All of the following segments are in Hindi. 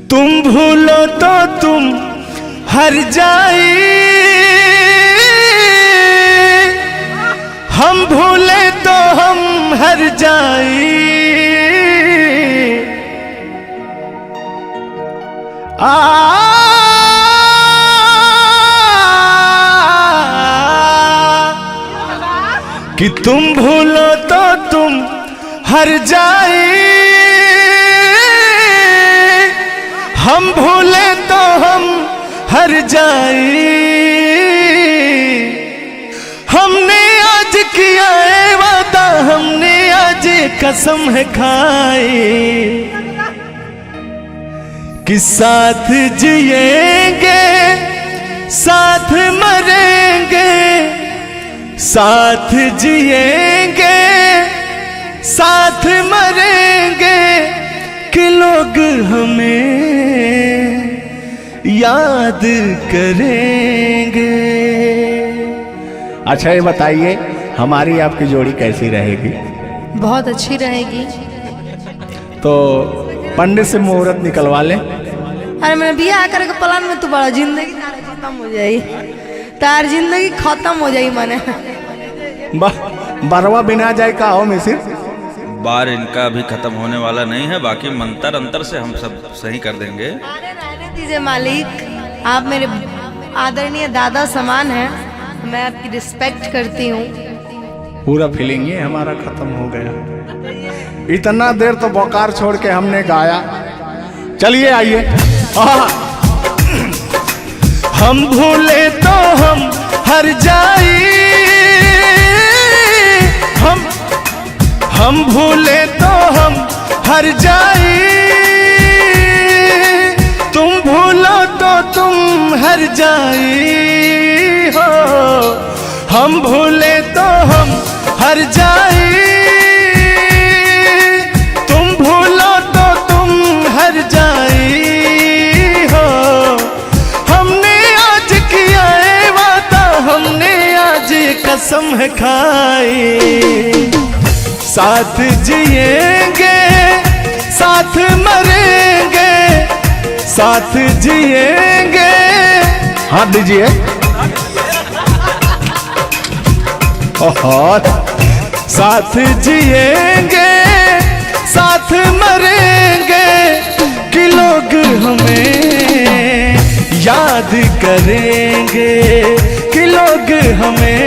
तुम भूलो तो तुम हर जाए, हम भूले तो हम हर जाए। कि तुम भूलो तो तुम हर जाए, हम भूले तो हम हर जाए। हमने आज किया है वादा, हमने आज कसम है खाई कि साथ जिएंगे साथ मरेंगे, साथ जिएंगे साथ मरेंगे, कि लोग हमें याद करेंगे। अच्छा ये बताइए हमारी आपकी जोड़ी कैसी रहेगी? बहुत अच्छी रहेगी। तो पंडित से मुहूर्त निकलवा ले। अरे मैं बियाह करे के प्लान में तो बड़ा जिंदगी खत्म हो जाई, तार जिंदगी खत्म हो जाई माने। बरवा बिना जाए का हो मिसिर? बार इनका अभी खत्म होने वाला नहीं है, बाकी मंत्र अंतर से हम सब सही कर देंगे। अरे रहने दीजिए मालिक, आप मेरे आदरणीय दादा समान हैं, मैं आपकी रिस्पेक्ट करती हूँ। पूरा फीलिंग ही हमारा खत्म हो गया। इतना देर तो बोकार छोड़ के हमने गाया। चलिए आइए। हम भूले तो हम हर जाए, हम भूले तो हम हर जाए। तुम भूलो तो तुम हर जाए हो, हम भूले तो हम हर जाए। तुम भूलो तो तुम हर जाए हो। हमने आज किया है वादा, हमने आज कसम है खाई, साथ जिएंगे साथ मरेंगे, साथ जिएंगे। हाथ दीजिए। साथ जिएंगे साथ मरेंगे, कि लोग हमें याद करेंगे, कि लोग हमें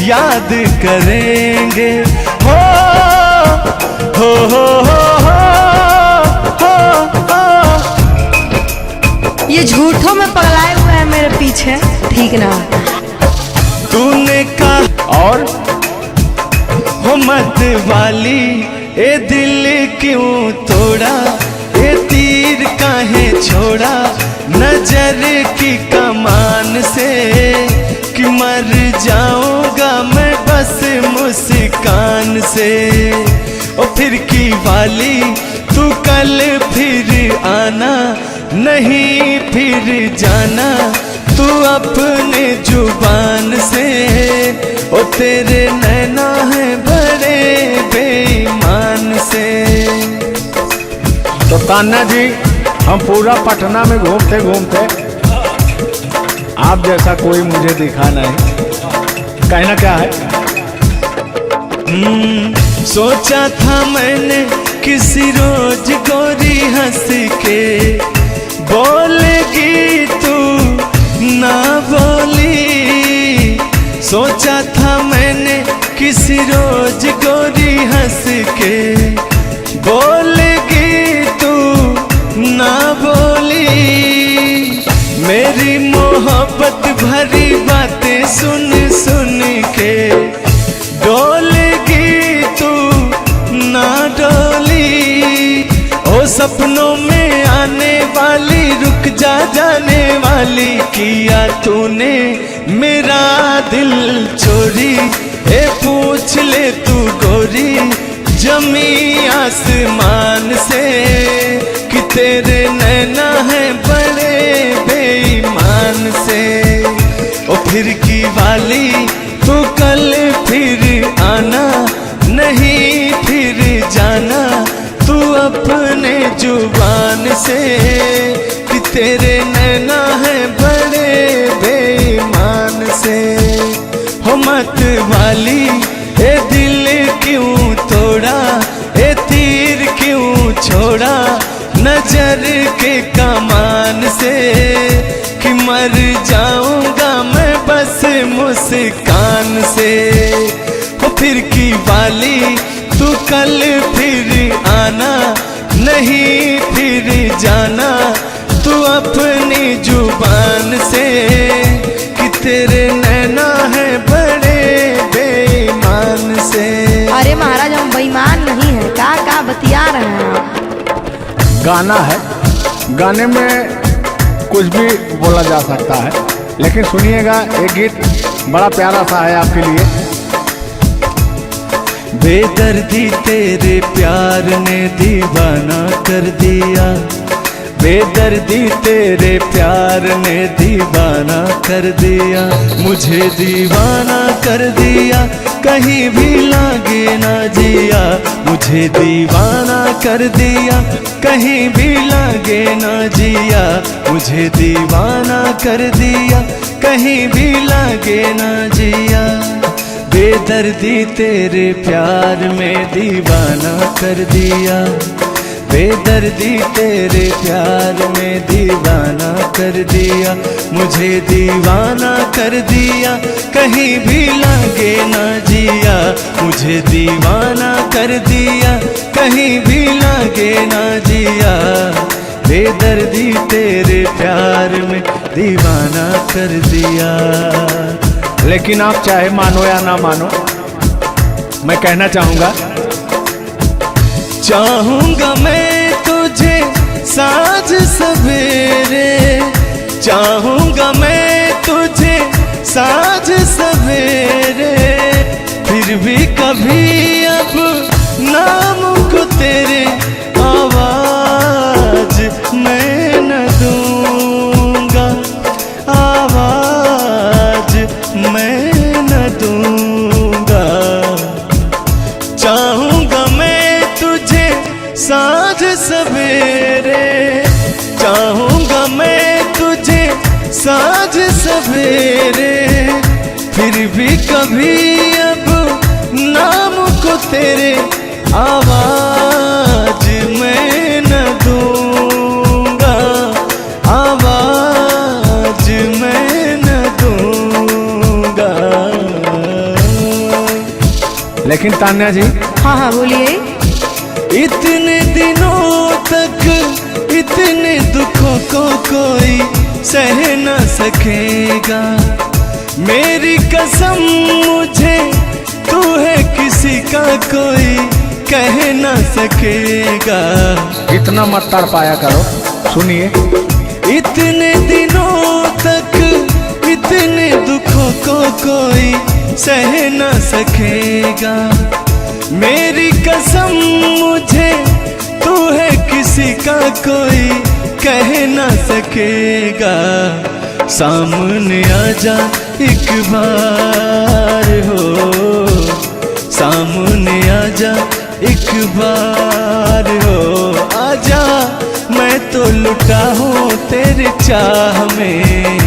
याद करेंगे। हो हो हो हो हो हो। ये झूठों में पगलाए हुए हैं मेरे पीछे, ठीक ना? तूने कहा और हो मत वाली, ए दिल क्यों तोड़ा, ए तीर काहे छोड़ा नजर की कमान से, कि मर जाऊंगा मैं बस मुस्कान से। ओ फिर की वाली तू कल फिर आना, नहीं फिर जाना तू अपने जुबान से। ओ तेरे नैना है बड़े बेईमान से। तो तान्या जी हम पूरा पटना में घूमते घूमते आप जैसा कोई मुझे दिखा नहीं, कहना क्या है? सोचा था मैंने किसी रोज गोरी हंस के बोलेगी तू ना बोली। सोचा था मैंने किसी रोज गोरी हंस के बोलेगी तू ना बोली। मेरी मोहब्बत भरी बातें सुन सुन के डोलेगी तू ना डोली। ओ सपनों में आने वाली रुक जा जाने वाली, किया तूने मेरा दिल चोरी। ए पूछ ले तू गोरी जमी आसमान से, कि तेरे नैना है बड़े बेईमान से। ओ फिर की वाली तू कल फिर आना, नहीं फिर जाना तू अपने जुबान से कि तेरे नैना है बड़े बेईमान से। हो मत वाली ए दिल क्यों तोड़ा, ए तीर क्यों छोड़ा नजर के कमान से, कि मर जाऊंगा मैं बस मुस्कान से। हो फिर की वाली तू कल फिर आना, नहीं फिर जाना तू अपनी जुबान से, कि तेरे नैना है बड़े बेईमान से। अरे महाराज हम बेईमान नहीं है, का बतिया रहे हैं आप। गाना है, गाने में कुछ भी बोला जा सकता है, लेकिन सुनिएगा एक गीत बड़ा प्यारा सा है आपके लिए। बेदर्दी तेरे प्यार ने दीवाना कर दिया, बेदर्दी तेरे प्यार ने दीवाना कर दिया, मुझे दीवाना कर दिया कहीं भी लागे ना जिया, मुझे दीवाना कर दिया कहीं भी लागे ना जिया, मुझे दीवाना कर दिया कहीं भी लागे ना जिया। बेदर्दी तेरे प्यार में दीवाना कर दिया, बेदर्दी तेरे प्यार में दीवाना कर दिया, मुझे दीवाना कर दिया कहीं भी लागे ना जिया, मुझे दीवाना कर दिया कहीं भी लागे ना जिया। बेदर्दी तेरे प्यार में दीवाना कर दिया। लेकिन आप चाहे मानो या ना मानो, मैं कहना चाहूँगा, चाहूँगा मैं तुझे साँझ सवेरे, चाहूँगा मैं तुझे साँझ सवेरे, फिर भी कभी अब नाम को तेरे आवाज मैं न दूँगा, आवाज मैं न दूँगा। चाहूँगा मैं तुझे साँझ सवेरे, चाहूँगा मैं तुझे साँझ सवेरे, फिर भी कभी अब नाम को तेरे आवाज मैं न दूँगा, आवाज मैं न दूँगा। लेकिन तान्या जी, हाँ हाँ बोलिए। इतने दिनों तक इतने दुखों को कोई सह न सकेगा, मेरी कसम मुझे तू है किसी का कोई कह न सकेगा। इतना मत तड़ पाया करो, सुनिए। इतने दिनों तक इतने दुखों को कोई सह न सकेगा, मेरी कसम मुझे तू है किसी का कोई कह न सकेगा। सामने आजा एक बार हो, सामने आजा एक बार हो, आजा मैं तो लुटा हूँ तेरे चाह में,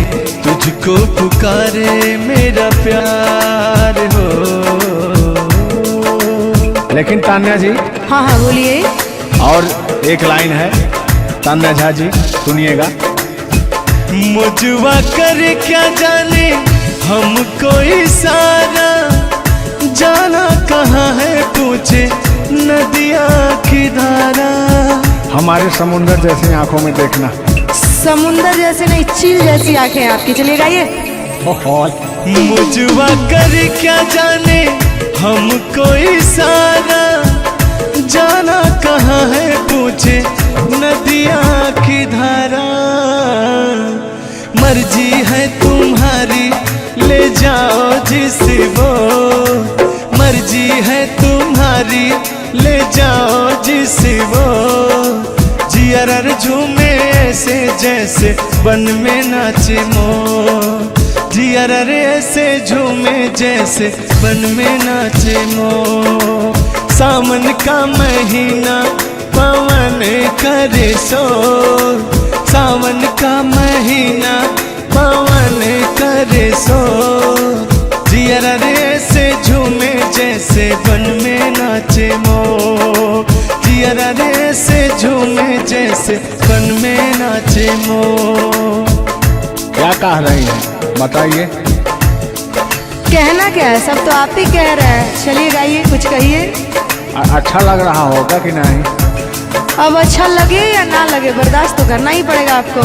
तुझको पुकारे मेरा प्यार हो। लेकिन तान्या जी, हाँ हाँ बोलिए। और एक लाइन है, तान्या झा जी सुनिएगा। मुझवा करे क्या जाने हमको इशारा, जाना कहाँ है पूछे नदिया की धारा। हमारे समुंदर जैसी आंखों में देखना। समुंदर जैसे नहीं, चील जैसी आंखें आपकी। चलिए गाइए। मुझवा करे क्या जाने हमको इशारा, जाना कहाँ है पूछे नदिया की धारा। मर्जी है तुम्हारी ले जाओ जिस वो, मर्जी है तुम्हारी ले जाओ जिस वो। जियर झूमे ऐसे जैसे बन में नाचे मोर, जियर ऐसे झूमे जैसे बन में नाचे मोर। सावन का महीना पवन करे शोर, सावन का महीना पवन करे शोर। जियरा रे से झूमे जैसे वन में नाचे मोर, जियरा रे से झूमे जैसे वन में नाचे मोर। क्या कह रही हैं बताइए। कहना क्या है, सब तो आप ही कह रहे हैं। चलिए गाइए, कुछ कहिए। अच्छा लग रहा होगा कि नहीं? अब अच्छा लगे या ना लगे, बर्दाश्त तो करना ही पड़ेगा आपको।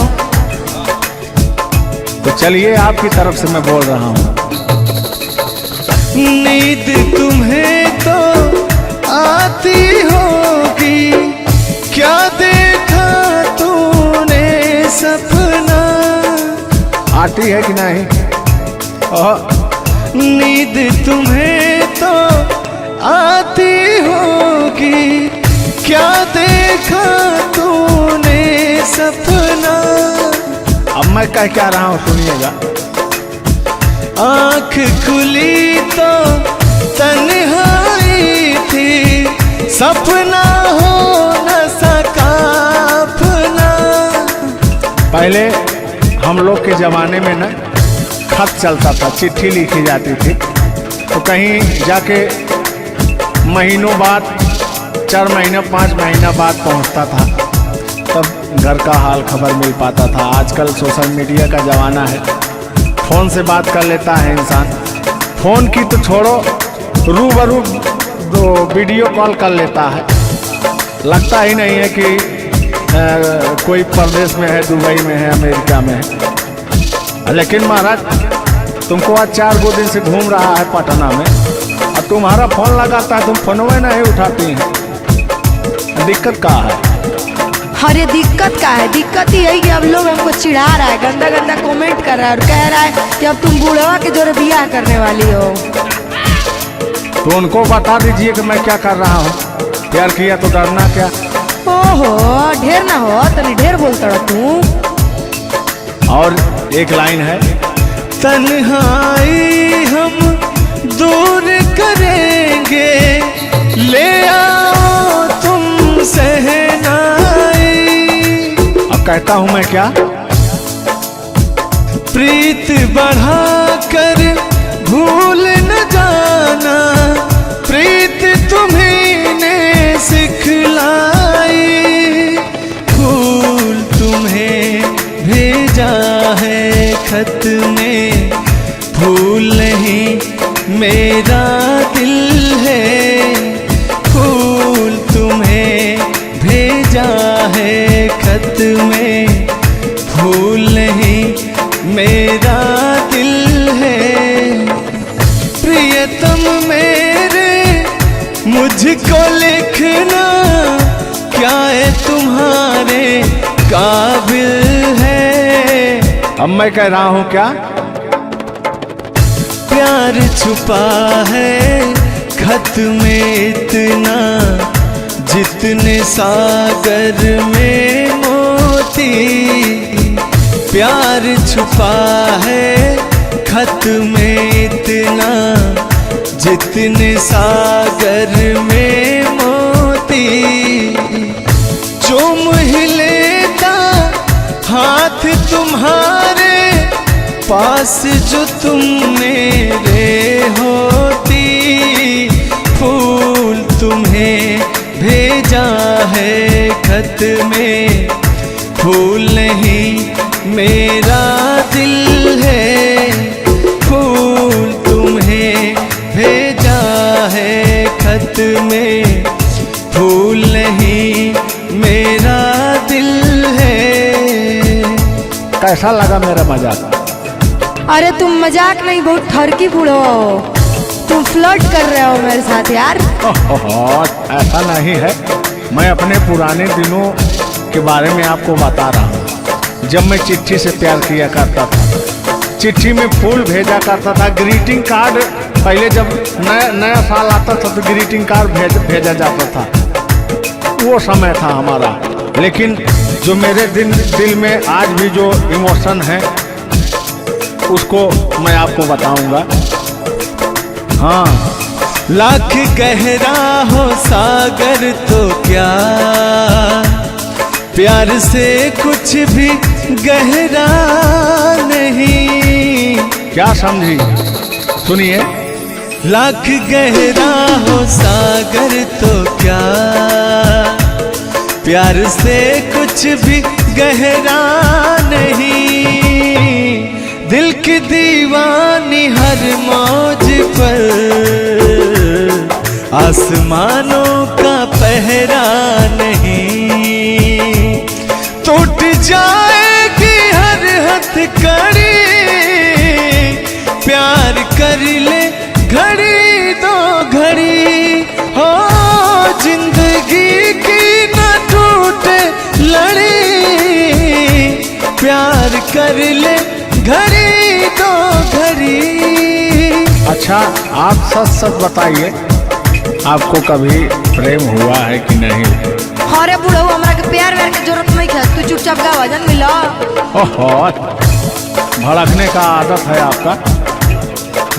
तो चलिए, आपकी तरफ से मैं बोल रहा हूँ। नींद तुम्हें तो आती होगी, क्या देखा तूने सपना। आती है कि नहीं? नींद तुम्हें तो आती होगी, क्या देखा तूने सपना। अब मैं क्या रहा हूँ सुनिएगा। आँख खुली तो तन्हाई थी, सपना हो न सका अपना। पहले हम लोग के ज़माने में ना खत चलता था, चिट्ठी लिखी जाती थी, तो कहीं जाके महीनों बाद, 4 महीना 5 महीना बाद पहुंचता था, तब घर का हाल खबर मिल पाता था। आजकल सोशल मीडिया का ज़माना है, फ़ोन से बात कर लेता है इंसान। फ़ोन की तो छोड़ो, रूबरू वीडियो कॉल कर लेता है। लगता ही नहीं है कि कोई परदेश में है, दुबई में है, अमेरिका में है। लेकिन महाराज, तुमको आज 4 दिन से घूम रहा है पटना में, और तुम्हारा फ़ोन लगाता है, तुम फोनवे नहीं उठाती हैं। दिक्कत कहाँ है? अरे दिक्कत क्या है, दिक्कत ही यही कि अब लोग हमको चिढ़ा रहा है, गंदा गंदा कमेंट कर रहा है और कह रहा है कि अब तुम बूढ़वा के जोरे बियाह करने वाली हो। तो उनको बता दीजिए कि मैं क्या कर रहा हूँ। प्यार किया तो डरना क्या। ओहो, ढेर ना हो, तनी ढेर बोलता रहा तू। और एक लाइन है, तन्हाई हम दूर करेंगे, ले आओ तुम सहनाई। अब कहता हूँ मैं क्या। प्रीत बढ़ाकर भूल न जाना, प्रीत तुम्हीं ने सिखलाई। फूल तुम्हें भेजा है खत में, फूल नहीं मेरा दिल है। फूल तुम्हें भेजा है खत में, फूल नहीं मेरा दिल है। प्रियतम मेरे मुझको लिखना, क्या है तुम्हारे काबिल है। अब मैं कह रहा हूँ क्या। प्यार छुपा है खत में इतना, जितने सागर में मोती। प्यार छुपा है खत में इतना, जितने सागर में मोती। चूम ही लेता हाथ तुम्हारे, पास जो तुम मेरे होती। फूल तुम्हें भेजा है खत में, फूल नहीं मेरा दिल है। फूल तुम्हें भेजा है खत में, फूल नहीं मेरा दिल है। कैसा लगा मेरा मजाक? अरे तुम मजाक नहीं, बहुत ठरकी बूढ़वा हो। तुम फ्लर्ट कर रहे हो मेरे साथ यार। ऐसा नहीं है, मैं अपने पुराने दिनों के बारे में आपको बता रहा हूँ। जब मैं चिट्ठी से प्यार किया करता था, चिट्ठी में फूल भेजा करता था, ग्रीटिंग कार्ड। पहले जब नया साल आता था तो ग्रीटिंग कार्ड भेजा जाता था, वो समय था हमारा। लेकिन जो मेरे दिल में आज भी जो इमोशन है, उसको मैं आपको बताऊंगा। हाँ, लाख गहरा हो सागर तो क्या, प्यार से कुछ भी गहरा नहीं। क्या समझी? सुनिए। लाख गहरा हो सागर तो क्या, प्यार से कुछ भी गहरा नहीं। दिल की दीवानी हर मौज पर, आसमानों का पहरा नहीं। टूट जाएगी हर हथकड़ी, प्यार कर ले घड़ी दो घड़ी। हो जिंदगी की न टूटे लड़ी, प्यार कर ले घड़ी दो घड़ी। अच्छा, आप सच सच बताइए, आपको कभी प्रेम हुआ है कि नहीं? अरे बुढ़ऊ, हमरा के प्यार व्यार के जरूरत नहीं है, तू चुपचाप गा भजन मिला। ओहो, भड़कने का आदत है आपका,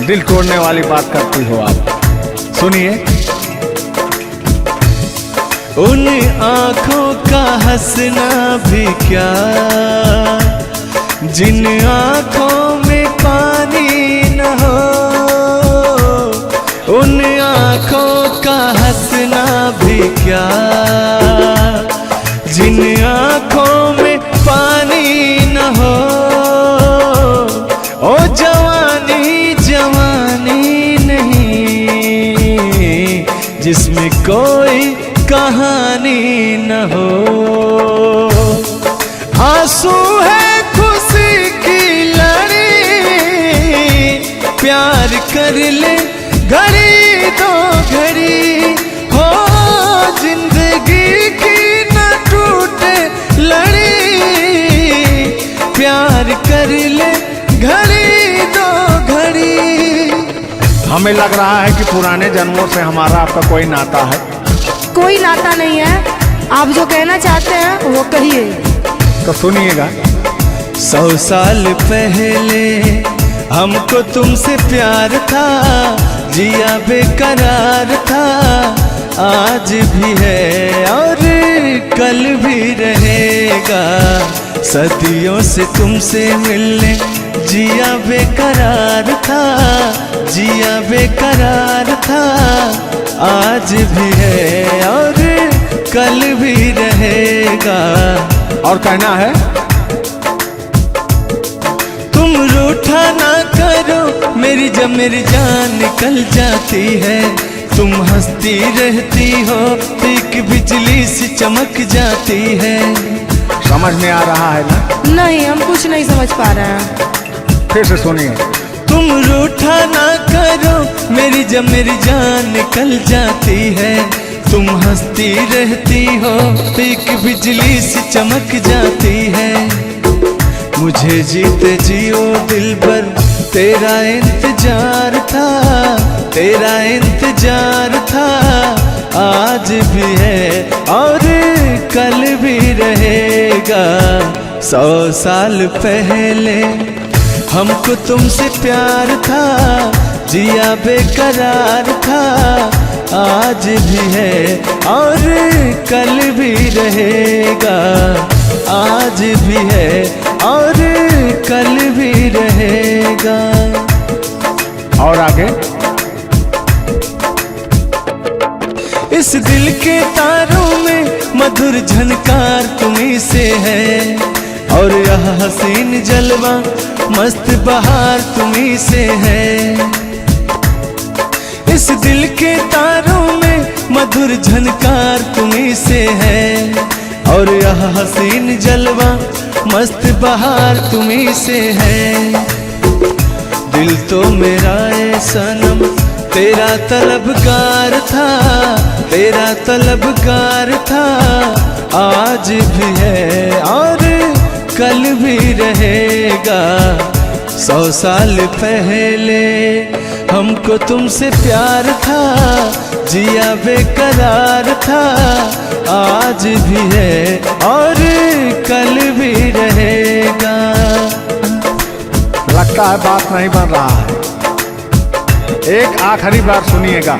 दिल तोड़ने वाली बात करती हो आप। सुनिए। उन आँखों का हंसना भी क्या, जिन आँखों में पानी न हो। उन आँखों का हंसना भी क्या, जिन आँखों में पानी न हो। ओ जवानी जवानी नहीं, जिसमें कोई कहानी न हो। आंसू है खुशी की लड़ी, प्यार कर ले घड़ी दो घड़ी। हो जिंदगी की न टूटे लड़ी, प्यार कर ले घड़ी दो घड़ी। हमें लग रहा है कि पुराने जन्मों से हमारा आपका कोई नाता है। कोई नाता नहीं है, आप जो कहना चाहते हैं वो कहिए। तो सुनिएगा। 100 साल पहले हमको तुमसे प्यार था, जिया बेकरार था। आज भी है और कल भी रहेगा, सदियों से तुमसे मिलने जिया बेकरार था, जिया बेकरार था। आज भी है और कल भी रहेगा। और कहना है, तुम रूठा ना करो मेरी, जब मेरी जान निकल जाती है। तुम हंसती रहती हो, एक बिजली सी चमक जाती है। समझ में आ रहा है ना? नहीं, हम कुछ नहीं समझ पा रहे हैं। फिर से सुनिए। तुम रूठा ना करो मेरी, जब मेरी जान निकल जाती है। तुम हंसती रहती हो, एक बिजली सी चमक जाती है। मुझे जीते जियो दिल भर तेरा इंतजार था, तेरा इंतजार था। आज भी है और कल भी रहेगा। 100 साल पहले हमको तुमसे प्यार था, जिया बेकरार था। आज भी है और कल भी रहेगा। आज भी है और कल भी रहेगा। और आगे, इस दिल के तारों में मधुर झनकार तुम्हीं से है, और यह हसीन जलवा मस्त बहार तुम्हीं से है। इस दिल के तारों में मधुर झनकार तुम्हीं से है, और यह हसीन जलवा मस्त बहार तुम्हीं से है। दिल तो मेरा ए सनम तेरा तलबगार था, तेरा तलबगार था। आज भी है और कल भी रहेगा। 100 साल पहले हमको तुमसे प्यार था, जिया बेकरार था। आज भी है और कल भी रहेगा। लगता है बात नहीं बन रहा है। एक आखिरी बार सुनिएगा।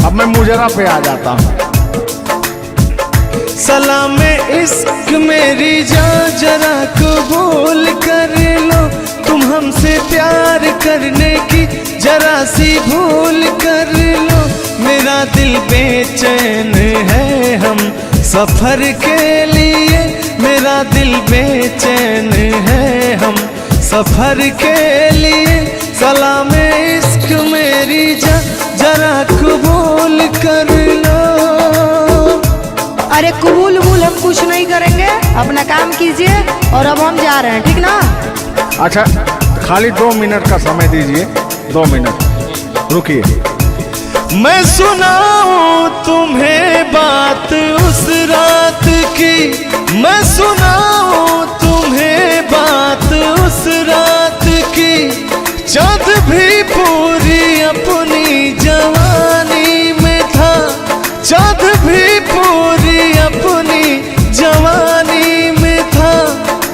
अब मैं मुजरा पे आ जाता हूँ। सलाम इश्क मेरी जान जरा कबूल कर लो, तुम हमसे प्यार करने की जरा सी भूल कर लो। मेरा दिल बेचैन है हम सफर के लिए, मेरा दिल बेचैन है हम सफर के लिए। सलाम इश्क मेरी जान जरा कबूल कर लो। अरे कबूल वबूल हम कुछ नहीं करेंगे, अपना काम कीजिए और अब हम जा रहे हैं, ठीक ना? अच्छा खाली 2 मिनट का समय दीजिए, 2 मिनट रुकिए। मैं सुनाऊं तुम्हें बात उस रात की, मैं सुनाऊं तुम्हें बात उस रात की। चाँद भी पूरी अपनी जवानी में था, चाँद भी पूरी अपनी जवानी में था।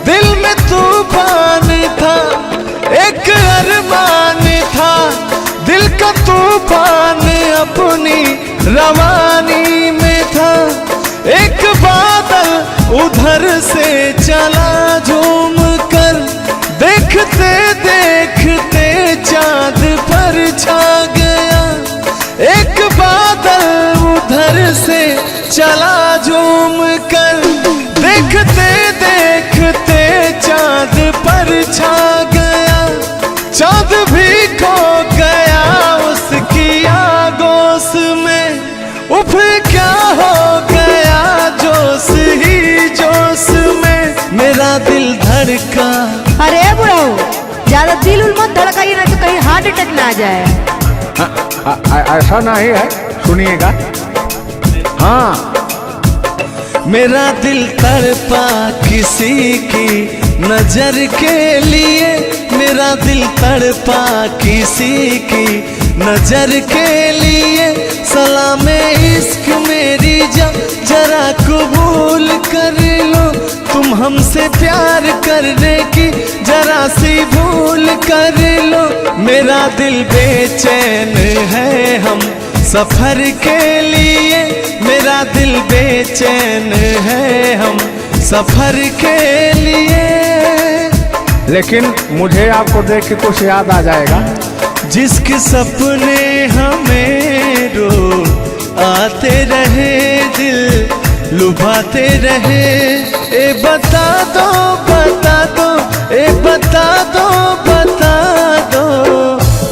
दिल में तूफान था, एक अरमान था, दिल का तूफान अपनी रवानी में था। एक बादल उधर से चला झूम कर, देखते देखते चाँद पर छा गया। एक बादल उधर से चला झूम कर, देखते देखते चाँद पर छा गया। चाँद भी खो गया उसकी आगोश में, उफ क्या हो गया जोश ही जोश में। मेरा दिल धड़का। अरे बुढ़ाओ ज्यादा दिल उल मत धड़काइए, ना तो कहीं हार्ट अटैक ना आ जाए। ऐसा नहीं है, सुनिएगा। हाँ मेरा दिल तड़पा किसी की नजर के लिए, मेरा दिल तड़पा किसी की नजर के लिए। सलाम इश्क मेरी जरा कबूल कर लो, तुम हमसे प्यार करने की जरा सी भूल कर लो। मेरा दिल बेचैन है हम सफर के लिए, मेरा दिल बेचैन है हम सफर के लिए। लेकिन मुझे आपको देख के कुछ याद आ जाएगा। जिसके सपने हमें रो आते रहे, दिल लुभाते रहे। ए बता दो बता दो, ए बता दो बता दो,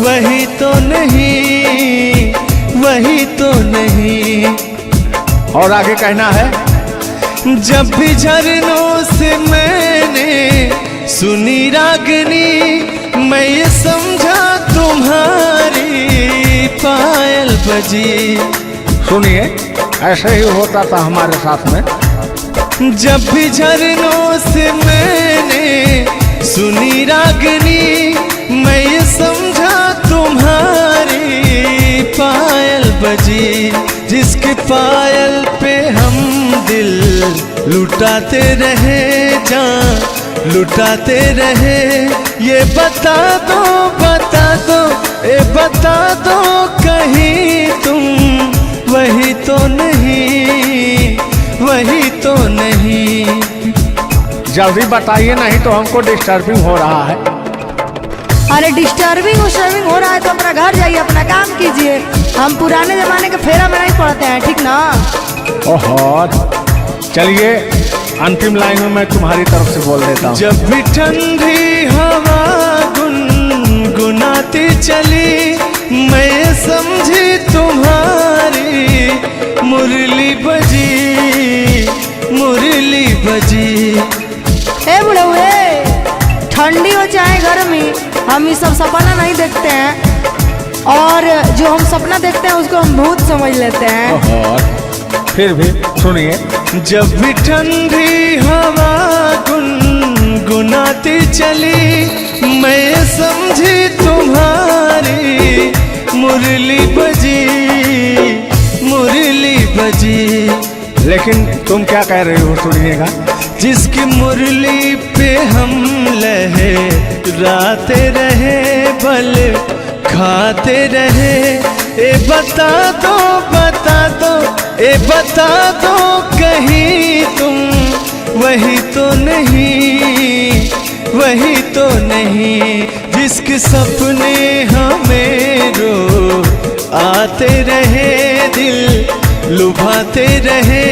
वही तो नहीं, वही तो नहीं। और आगे कहना है। जब भी झरनों से मैंने सुनी रागनी, मैं ये समझा तुम्हारी पायल बजी। सुनिए, ऐसे ही होता था हमारे साथ में। जब भी झरनों से मैंने सुनी रागनी, मैं ये समझा तुम्हारी पायल बजी। जिसके पायल पे हम दिल लुटाते रहे, जान लुटाते रहे। ये बता दो बता दो, ए बता दो कहीं तुम वही तो नहीं, वही तो नहीं। जल्दी बताइए, नहीं तो हमको डिस्टर्बिंग हो रहा है। अरे डिस्टर्बिंग हो रहा है तो अपना घर जाइए, अपना काम कीजिए। हम पुराने जमाने के फेरा में नहीं पड़ते हैं, ठीक ना? ओहो, चलिए अंतिम लाइन में मैं तुम्हारी तरफ से बोल देता हूँ। जब भी ठंडी हवा गुनगुनाती चली, मैं समझी तुम्हारी मुरली बजी, मुरली बजी। ए बुढ़ऊ, ठंडी हो चाहे गर्मी, हम ये सब सपना नहीं देखते हैं, और जो हम सपना देखते हैं उसको हम भूत समझ लेते हैं। ओहो, फिर भी सुनिए। जब भी ठंडी हवा गुनगुनाती चली, मैं समझी तुम्हारी मुरली बजी, मुरली बजी। लेकिन तुम क्या कह रही हो, सुनिएगा। जिसकी मुरली पे हम लहराते रहे, बल खाते रहे। ए बता दो बता दो, ए बता दो कहीं तुम वही तो नहीं, वही तो नहीं जिसके सपने हमें रो आते रहे, दिल लुभाते रहे।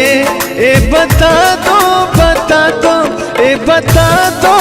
ए बता दो बता दो, ए बता दो